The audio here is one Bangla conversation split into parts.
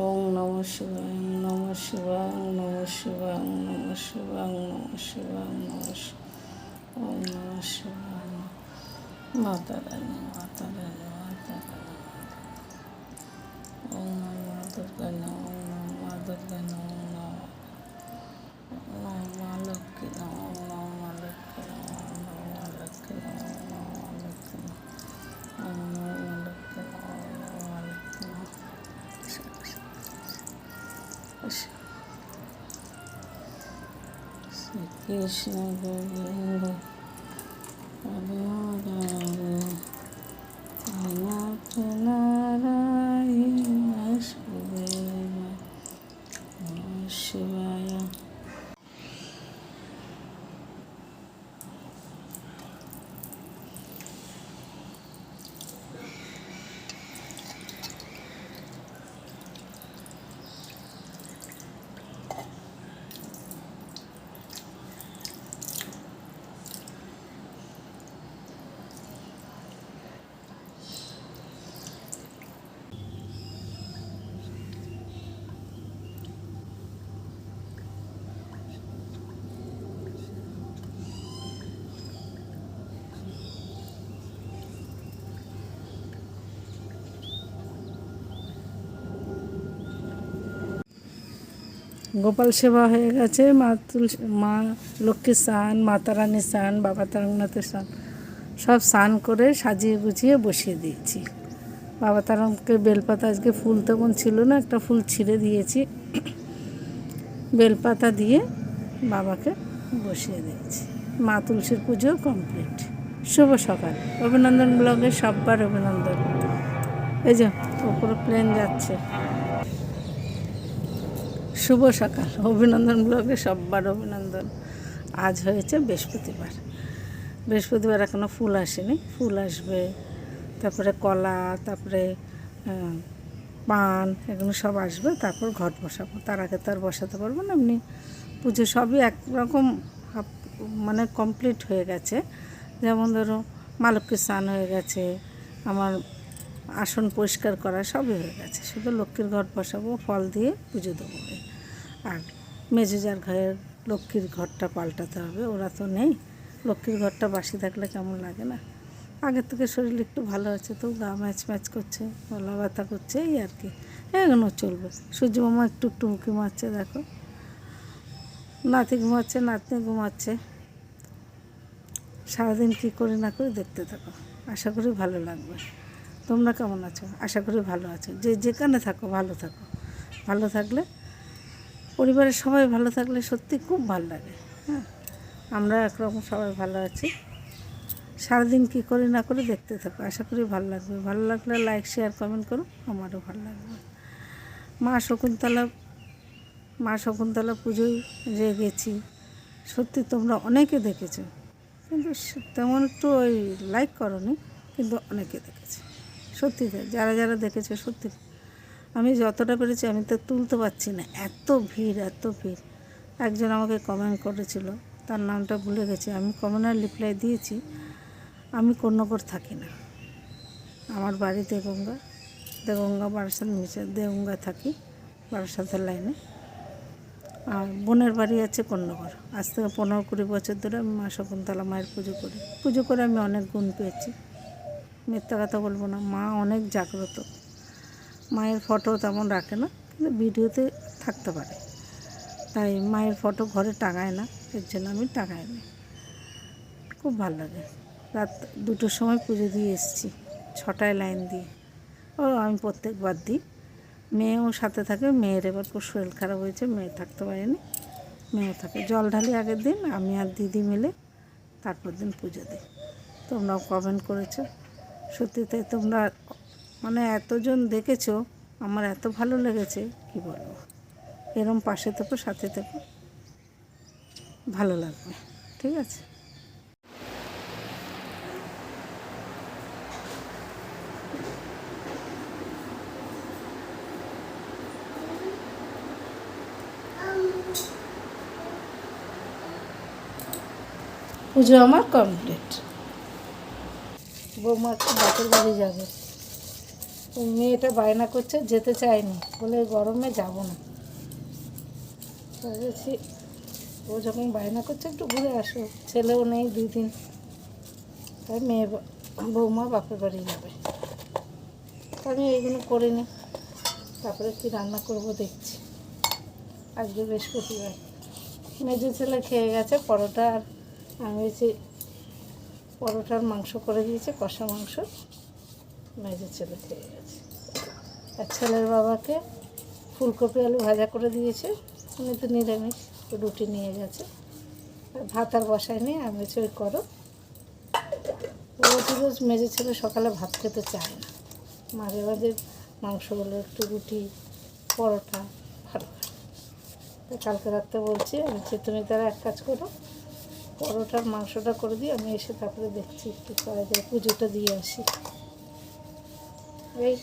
ওং নমঃ শিবায় নমঃ শিবায় নমঃ শিবায় নমঃ শিবায় নমঃ শিবায় নমঃ ওং নমঃ শিবায় মাতা রানী মাতা রানী মাতা রানী ওং মা দুর্গা নম ওং মা দুর্গা নম নম মা লক্ষ্মী নম নম মা লক্ষ্মী নম নম মা লক্ষ্মী নম নম মা লক্ষ্মী নম ওং মা লক্ষ্মী নম নম মা লক্ষ্মী নম শ্রী কৃষ্ণ গোবিন্দ নাথ নারায়ণ বাসুদেব নমঃ শিবায়। গোপাল সেবা হয়ে গেছে, মা লক্ষ্মীর স্নান, মাতা রানীর স্নান, বাবা তারকনাথের স্নান সব স্নান করে সাজিয়ে গুছিয়ে বসিয়ে দিয়েছি। বাবা তারককে বেলপাতা, আজকে ফুল তখন ছিল না, একটা ফুল ছিঁড়ে দিয়েছি, বেলপাতা দিয়ে বাবাকে বসিয়ে দিয়েছি। মা তুলসীর পুজো কমপ্লিট। শুভ সকাল। অভিনন্দন ব্লগে সববার অভিনন্দন। এই যে উপরে প্লেন যাচ্ছে। শুভ সকাল। অভিনন্দন ব্লগে সববার অভিনন্দন। আজ হয়েছে বৃহস্পতিবার। বৃহস্পতিবার এখনও ফুল আসেনি, ফুল আসবে, তারপরে কলা, তারপরে পান, এগুলো সব আসবে, তারপর ঘট বসাবো। তার আগে তো আর বসাতে পারবো না। এমনি পুজো সবই একরকম মানে কমপ্লিট হয়ে গেছে। যেমন ধরো মা লক্ষ্মীর স্নান হয়ে গেছে, আমার আসন পরিষ্কার করা সবই হয়ে গেছে, শুধু লক্ষ্মীর ঘট বসাবো, ফল দিয়ে পুজো দেবো। আর মেজেজার ঘরের লক্ষ্মীর ঘরটা পাল্টাতে হবে, ওরা তো নেই। লক্ষ্মীর ঘরটা বাসি থাকলে কেমন লাগে না। আগের থেকে শরীর একটু ভালো আছে, তো গা ম্যাচ ম্যাচ করছে, গলা ব্যথা করছে, এই আর কি, এগুলো চলবে। সূর্য মামা একটু একটু উঁকি মারছে, দেখো নাতি ঘুমাচ্ছে, নাতনি ঘুমাচ্ছে। সারাদিন কী করে না করে দেখতে থাকো, আশা করি ভালো লাগবে। তোমরা কেমন আছো? আশা করি ভালো আছো। যে যেখানে থাকো ভালো থাকো। ভালো থাকলে, পরিবারের সবাই ভালো থাকলে সত্যি খুব ভালো লাগে। হ্যাঁ, আমরা একরকম সবাই ভালো আছি। সারাদিন কী করে না করে দেখতে থাকো, আশা করি ভালো লাগবে। ভালো লাগলে লাইক শেয়ার কমেন্ট করো, আমারও ভালো লাগবে। মা শকুন্তলা পুজোয় যে গেছি, সত্যি তোমরা অনেকে দেখেছো, কিন্তু তেমন একটু ওই লাইক করোনি, কিন্তু অনেকে দেখেছে। সত্যি যারা যারা দেখেছে, সত্যি আমি যতটা পেরেছি, আমি তো তুলতে পারছি না, এত ভিড় এত ভিড়। একজন আমাকে কমেন্ট করেছিল, তার নামটা ভুলে গেছি, আমি কমেন্টের রিপ্লাই দিয়েছি। আমি কোন্নগর থাকি না, আমার বাড়ি দেগঙ্গা বারাসাত নিচে দেগঙ্গা থাকি, বারাসাতের লাইনে। আর বোনের বাড়ি আছে কোন্নগর। আজ থেকে 15-20 বছর ধরে আমি মা শকুন্তলা মায়ের পুজো করে আমি অনেক গুণ পেয়েছি, মিথ্যা কথা বলবো না। মা অনেক জাগ্রত। মায়ের ফটো তেমন রাখে না, কিন্তু ভিডিওতে থাকতে পারে, তাই মায়ের ফটো ঘরে টাঙায় না, এর জন্য আমি টাঙাই না। খুব ভালো লাগে। রাত 2টোর সময় পুজো দিয়ে এসেছি, 6টায় লাইন দিয়ে। আমি প্রত্যেকবার দিই। মেয়েও সাথে থাকে, মেয়ের এবার খুব শরীর খারাপ হয়েছে, মেয়ে থাকতে পারেনি, মেয়েও থাকে। জল ঢালি আগের দিন, আমি আর দিদি মিলে তারপর দিন পুজো দিই। তোমরাও কমেন্ট করেছো, সত্যি তাই। তোমরা মানে এতজন দেখেছো, আমার এত ভালো লেগেছে, কি বলবো। এরম পাশে থেকো, সাথে থেকো, ভালো লাগবে, ঠিক আছে। পুজো আমার কমপ্লিট। বৌমা বাপের বাড়ি যাবে। ওই মেয়েটা বায়না করছে, যেতে চায়নি, বলে গরমে যাব না। বলেছি ও যখন বায়না করছে একটু ঘুরে আসো, ছেলেও নেই 2 দিন, তাই মেয়ে বৌমা বাপের বাড়ি যাবে। আমি এইগুলো করিনি। তারপরে কি রান্না করব দেখছি। আজকে বৃহস্পতিবার। মেজো ছেলে খেয়ে গেছে পরোটা, আর আমি হয়েছি পরোটার মাংস করে দিয়েছে, কষা মাংস। মেজো ছেলে খেয়ে গেছে। আর ছেলের বাবাকে ফুলকপি আলু ভাজা করে দিয়েছে, উনি তো নিরামিষ, রুটি নিয়ে গেছে। আর ভাত আর বসায়নি, আমি হচ্ছে ওই করো। রোজ রোজ মেজো ছেলে সকালে ভাত খেতে চায় না, মাঝে মাঝে মাংস হলো, একটু রুটি পরোটা ভালো হয়। তো কালকে রাত্রে বলছি আমি যে তুমি তারা এক কাজ করো, পরোটার মাংসটা করে দিই, আমি এসে তারপরে দেখছি একটু করা যায়, পুজোটা দিয়ে আসি। এই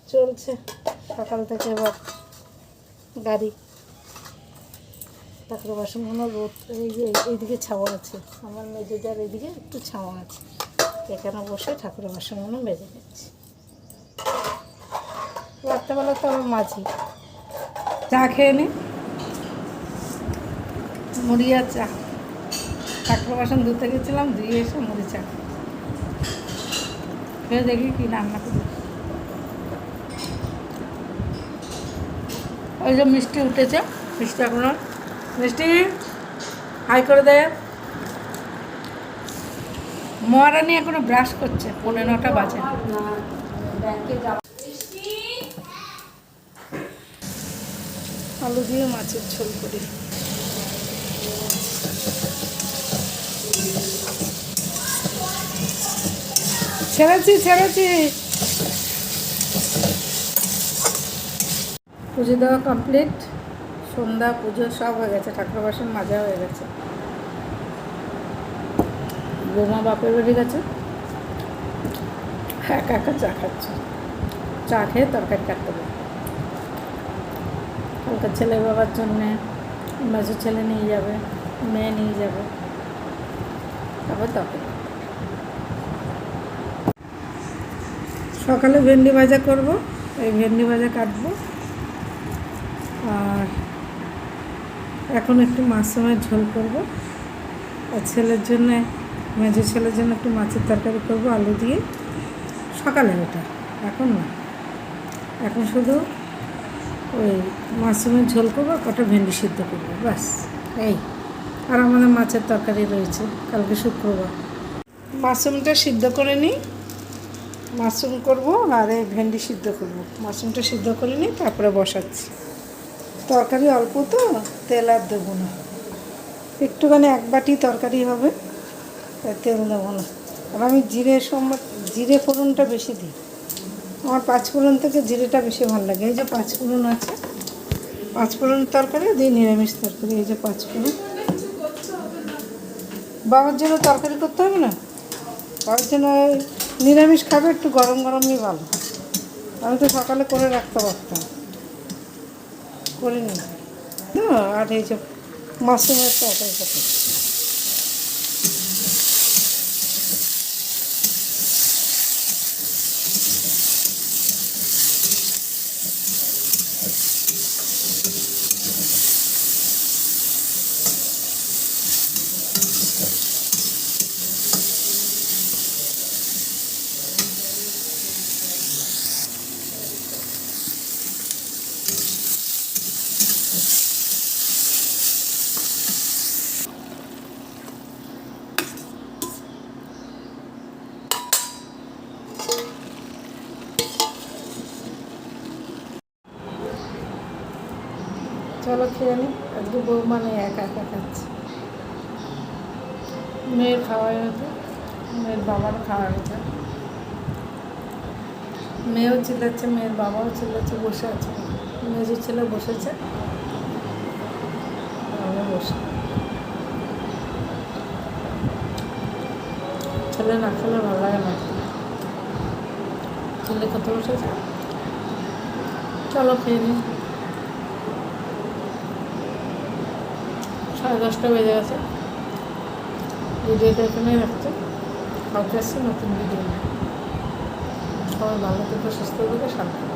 চলছে সকাল থেকে। এবার গাড়ি, তারপরে বাসনগুলো রোদ, এই যে এইদিকে ছাওয়া আছে, আমার মেজেদার এইদিকে একটু ছাওয়া আছে, এখানে বসে ঠাকুরের বাসনগুলো মেজে নিচ্ছি। রাত্রেবেলা তো আমার মাঝি চা খেয়ে নি, মুড়ি আর চা। ঠাকুরের বাসন ধুতে গেছিলাম, ধুয়ে এসে মুড়ি চা খেয়ে দেখি কি রান্না করি। ওই যে মিষ্টি উঠেছে, মিষ্টি এখনো, মিষ্টি হাই করে দেয়। মহারানী এখনো ব্রাশ করছে, 9:15 বাজে। আলু দিয়ে মাছের ঝোল করি। ছেড়েছি। পুজো দেওয়া কমপ্লিট, সন্ধ্যা পুজো সব হয়ে গেছে, ঠাকুর বাসন মাজা হয়ে গেছে। বৌমা বাপের বাড়ি গেছে, একা একা চা খাচ্ছে। চা খেয়ে তরকারি কাটতে হবে। কালকে ছেলে বাবার জন্যে মেজো ছেলে নিয়ে যাবে, মেয়ে নিয়ে যাবে, তারপর তরকারি। সকালে ভেন্ডি ভাজা করব, এই ভেন্ডি ভাজা কাটবো। আর এখন একটু মাশরুমের ঝোল করব। আর ছেলের জন্যে, মেজো ছেলের জন্য একটু মাছের তরকারি করব আলু দিয়ে। সকালে ওটা, এখন না, এখন শুধু ওই মাশরুমের ঝোল করবো, কটা ভেন্ডি সিদ্ধ করবো, ব্যাস এই। আর আমাদের মাছের তরকারি রয়েছে, কালকে শুক্রবার। মাশরুমটা সিদ্ধ করে নিই, মাশরুম করবো আর এই ভেন্ডি সিদ্ধ করবো। মাশরুমটা সিদ্ধ করে নিই, তারপরে বসাচ্ছি। তরকারি অল্প তো, তেল আর দেবো না, একটুখানি 1 বাটি তরকারি হবে, তাই তেল দেবো না। আর আমি জিরে ফোড়নটা বেশি দিই, আমার 5 ফোড়ন থেকে জিরেটা বেশি ভালো লাগে। এই যে 5 ফোড়ন আছে, 5 ফোড়ন তরকারি দিই, নিরামিষ তরকারি। এই যে 5 ফোড়ন। বাবার জন্য তরকারি করতে হবে না, বাবার জন্য নিরামিষ খাবে, একটু গরম গরমই ভালো। আমি তো সকালে করে রাখতে পারতাম, করে নিই। আর এই যে মাশরুমের তরকারি করতে, চলো খেয়ে নিই। আজকে বৌমা নেই, একা একা খাচ্ছে। মেয়ের খাওয়া হয়েছে, মেয়ের বাবারও খাওয়া হয়েছে। মেয়েও চিল্লাচ্ছে, মেয়ের বাবাও চিল্লাচ্ছে, বসে আছে। মেজো ছেলে বসেছে, আমি বসে। ছেলে না খেলে ভালো লাগে না, ছেলে কত বসেছে। চলো খেয়ে নিই। 10:30 বেজে গেছে। ভিডিওটা এখানেই রাখতে, কালকে আসছে নতুন ভিডিও। সবাই ভালো থেকো, সুস্থ থেকো, সাবধানে